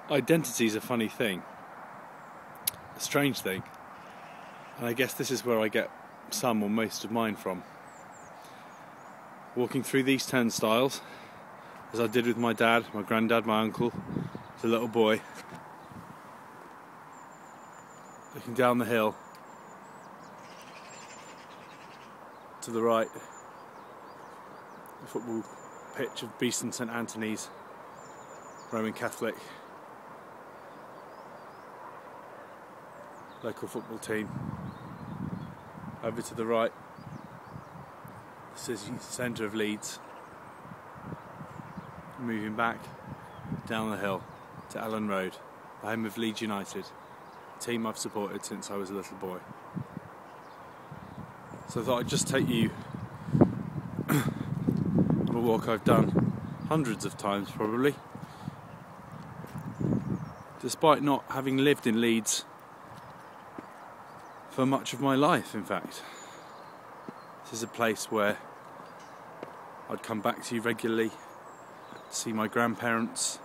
Identity is a funny thing, a strange thing, and I guess this is where I get some or most of mine from. Walking through these turnstiles, as I did with my dad, my granddad, my uncle, as a little boy, looking down the hill to the right, the football pitch of Beeston St Anthony's, Roman Catholic local football team. Over to the right, the city centre of Leeds. Moving back down the hill to Ellen Road, the home of Leeds United, a team I've supported since I was a little boy. So I thought I'd just take you on a walk I've done hundreds of times probably, despite not having lived in Leeds for much of my life. In fact, this is a place where I'd come back to regularly to see my grandparents.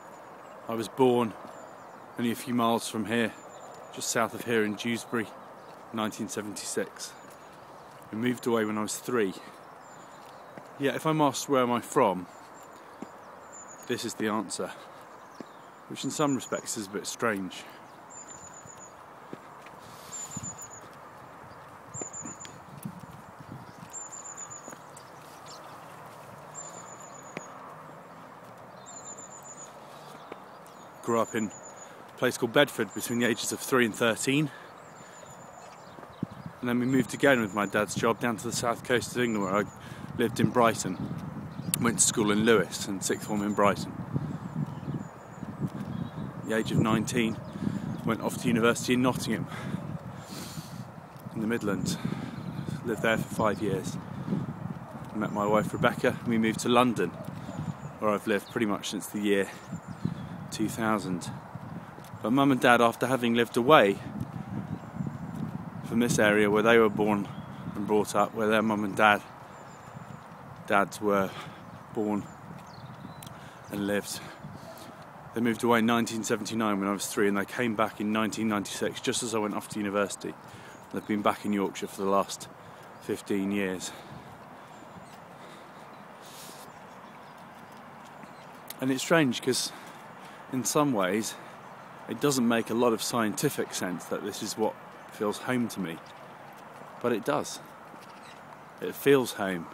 I was born only a few miles from here, just south of here in Dewsbury, 1976. I moved away when I was 3. Yet if I'm asked where am I from, this is the answer, which in some respects is a bit strange. Grew up in a place called Bedford between the ages of 3 and 13, and then we moved again with my dad's job down to the south coast of England, where I lived in Brighton. Went to school in Lewes and sixth form in Brighton. At the age of 19, went off to university in Nottingham in the Midlands. Lived there for 5 years. Met my wife Rebecca, and we moved to London, where I've lived pretty much since the year 2000. But Mum and Dad, after having lived away from this area where they were born and brought up, where their mum and dads were born and lived, they moved away in 1979 when I was 3, and they came back in 1996 just as I went off to university. They've been back in Yorkshire for the last 15 years. And it's strange because in some ways it doesn't make a lot of scientific sense that this is what feels home to me, but it does. It feels home.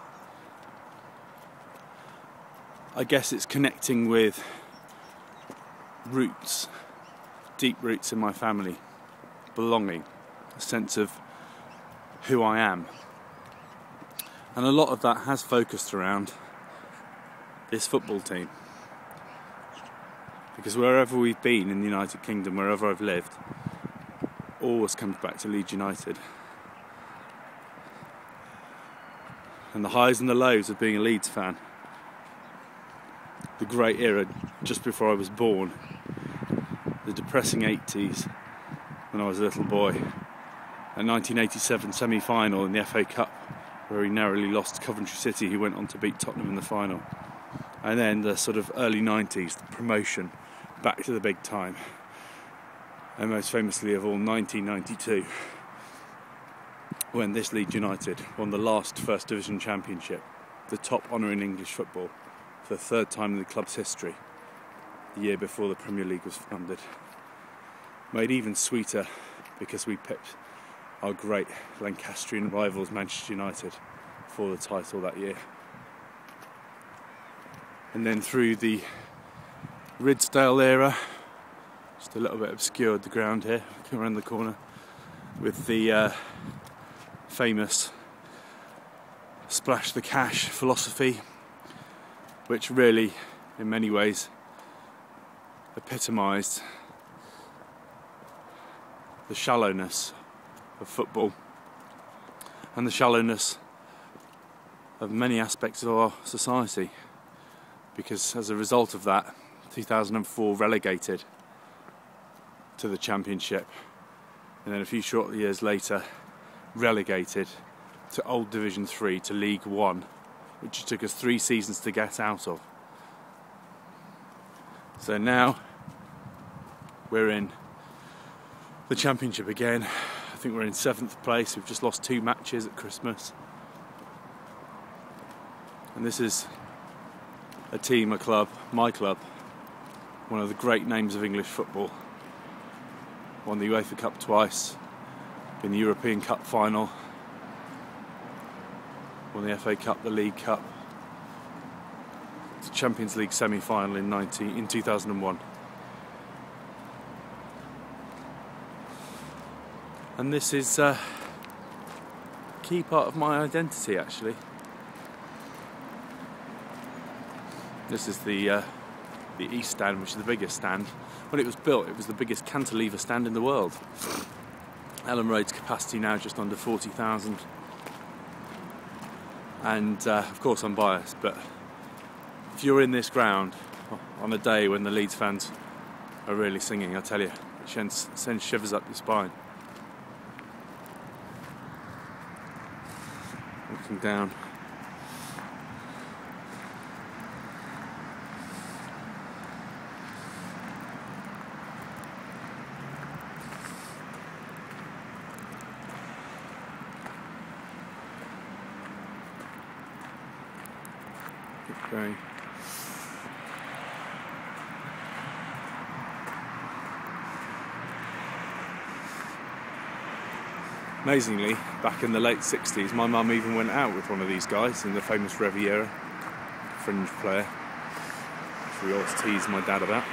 I guess it's connecting with roots, deep roots in my family, belonging, a sense of who I am. And a lot of that has focused around this football team. Because wherever we've been in the United Kingdom, wherever I've lived, always comes back to Leeds United. And the highs and the lows of being a Leeds fan. The great era just before I was born. The depressing 80s when I was a little boy. A 1987 semi-final in the FA Cup where he narrowly lost to Coventry City, who went on to beat Tottenham in the final. And then the sort of early 90s, the promotion back to the big time. And most famously of all, 1992, when this Leeds United won the last First Division Championship, the top honour in English football, for the 3rd time in the club's history, the year before the Premier League was founded. Made even sweeter because we picked our great Lancastrian rivals Manchester United for the title that year. And then through the Ridsdale era, just a little bit obscured the ground here, looking around the corner, with the famous splash the cash philosophy, which really, in many ways, epitomised the shallowness of football and the shallowness of many aspects of our society. Because as a result of that, 2004 relegated to the Championship, and then a few short years later relegated to Old Division 3, to League 1, which took us 3 seasons to get out of. So now we're in the Championship again. I think we're in 7th place. We've just lost 2 matches at Christmas. And this is a team, a club, my club, one of the great names of English football. Won the UEFA Cup twice, been the European Cup final, won the FA Cup, the League Cup, the Champions League semi-final in 2001. And this is a key part of my identity, actually. This is the East Stand, which is the biggest stand. When it was built, it was the biggest cantilever stand in the world. Rhodes capacity now just under 40,000. And of course I'm biased, but if you're in this ground on a day when the Leeds fans are really singing, I tell you, it sends shivers up your spine. Looking down. Keep going. Amazingly, back in the late 60s, my mum even went out with one of these guys in the famous Riviera, fringe player, which we always tease my dad about.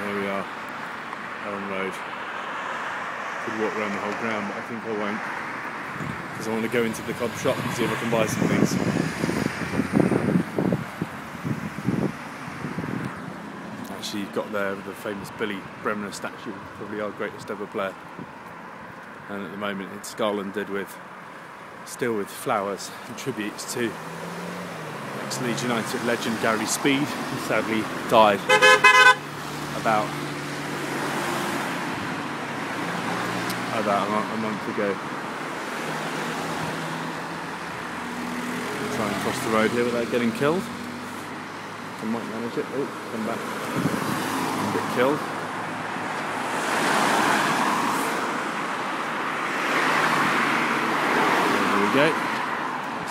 There we are, Elm Road. Could walk around the whole ground, but I think I won't, because I want to go into the club shop and see if I can buy some things. You've got there the famous Billy Bremner statue, probably our greatest ever player, and at the moment it's garlanded still with flowers and tributes to ex-Leeds United legend Gary Speed, who sadly died about a month ago. Try and cross the road here without getting killed. I might manage it. Oh, come back. Get killed. There we go.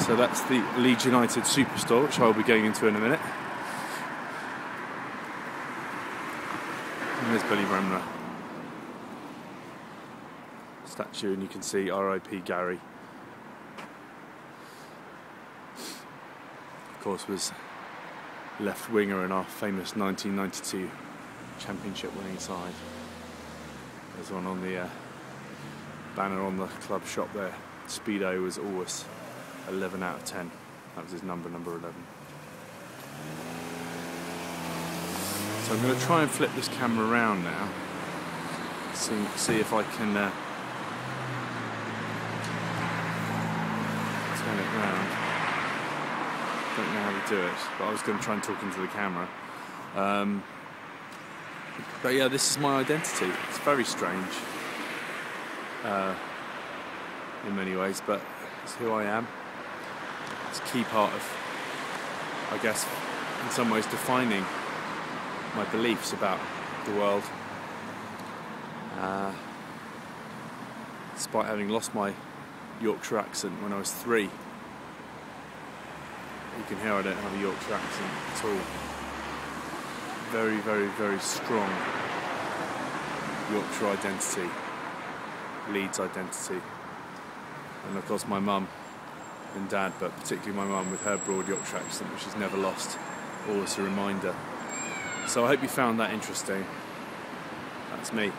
So that's the Leeds United Superstore, which I'll be going into in a minute. And there's Billy Bremner statue, and you can see R.I.P. Gary. Of course, was left winger in our famous 1992 Championship winning side. There's one on the banner on the club shop there. Speedo was always 11 out of 10. That was his number 11. So I'm going to try and flip this camera around now. See if I can turn it round. Don't know how to do it, but I was going to try and talk into the camera. But yeah, this is my identity. It's very strange in many ways, but it's who I am. It's a key part of, I guess, in some ways defining my beliefs about the world. Despite having lost my Yorkshire accent when I was 3. You can hear I don't have a Yorkshire accent at all. Very, very, very strong Yorkshire identity, Leeds identity. And of course my mum and dad, but particularly my mum with her broad Yorkshire accent, which she's never lost, always a reminder. So I hope you found that interesting. That's me.